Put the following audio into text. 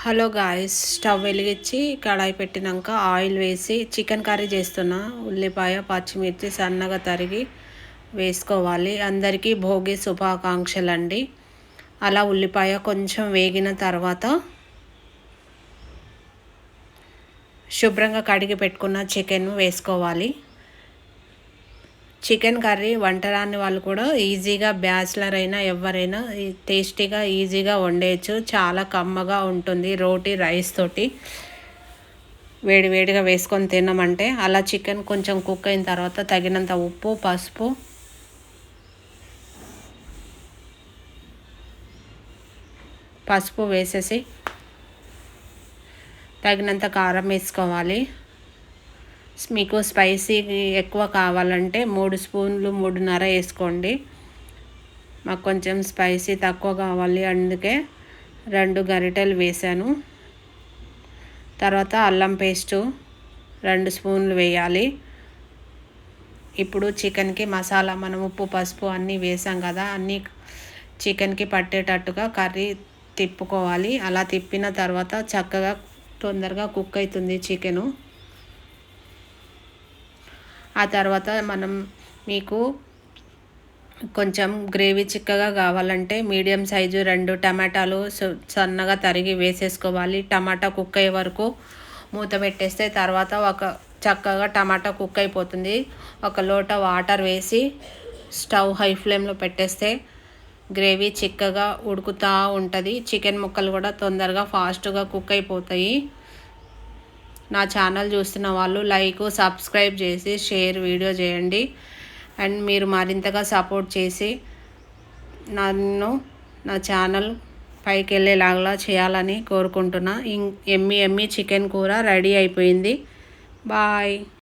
Hello guys, stove వెలిగించి కడాయి పెట్టినాక oil వేసి చికెన్ కర్రీ చేస్తున్నా. ఉల్లిపాయ పచ్చిమిర్చి సన్నగా తరిగి వేసుకోవాలి. అందరికీ భోగి శుభాకాంక్షలు అండి. అలా ఉల్లిపాయ కొంచెం వేగిన తర్వాత శుభ్రంగా కడిగి పెట్టుకున్న చికెన్ వేసుకోవాలి. చికెన్ కర్రీ వంట రాని వాళ్ళు కూడా ఈజీగా, బ్యాచిలర్ అయినా ఎవరైనా టేస్టీగా ఈజీగా వండేయచ్చు. చాలా కమ్మగా ఉంటుంది. రోటీ రైస్ తోటి వేడివేడిగా వేసుకొని తినమంటే. అలా చికెన్ కొంచెం కుక్ అయిన తర్వాత తగినంత ఉప్పు, పసుపు వేసేసి తగినంత కారం వేసుకోవాలి. మీకు స్పైసీ ఎక్కువ కావాలంటే 3 స్పూన్లు 3.5 వేసుకోండి. మాకు కొంచెం స్పైసీ తక్కువ కావాలి, అందుకే 2 గరిటెలు వేసాను. తర్వాత అల్లం పేస్టు 2 స్పూన్లు వేయాలి. ఇప్పుడు చికెన్కి మసాలా మనం ఉప్పు పసుపు అన్నీ వేసాం కదా, అన్నీ చికెన్కి పట్టేటట్టుగా కర్రీ తిప్పుకోవాలి. అలా తిప్పిన తర్వాత చక్కగా తొందరగా కుక్ అవుతుంది చికెను. ఆ తర్వాత మీకు కొంచెం గ్రేవీ చిక్కగా కావాలంటే మీడియం సైజు 2 టమాటాలు సన్నగా తరిగి వేసేసుకోవాలి. టమాటా కుక్ అయ్యే వరకు మూత పెట్టేస్తే తర్వాత చక్కగా టమాటా కుక్ అయిపోతుంది. 1 లోట వాటర్ వేసి స్టవ్ హై ఫ్లేమ్లో పెట్టేస్తే గ్రేవీ చిక్కగా ఉడుకుతూ ఉంటుంది. చికెన్ ముక్కలు కూడా తొందరగా ఫాస్ట్గా కుక్ అయిపోతాయి. నా ఛానల్ చూస్తున్న వాళ్ళు లైక్, సబ్స్క్రైబ్ చేసి షేర్ వీడియో చేయండి. అండ్ మీరు మరింతగా సపోర్ట్ చేసి నా ఛానల్ పైకి వెళ్ళేలాగా చేయాలని కోరుకుంటున్నా. ఎమ్మి చికెన్ కూర రెడీ అయిపోయింది. బాయ్.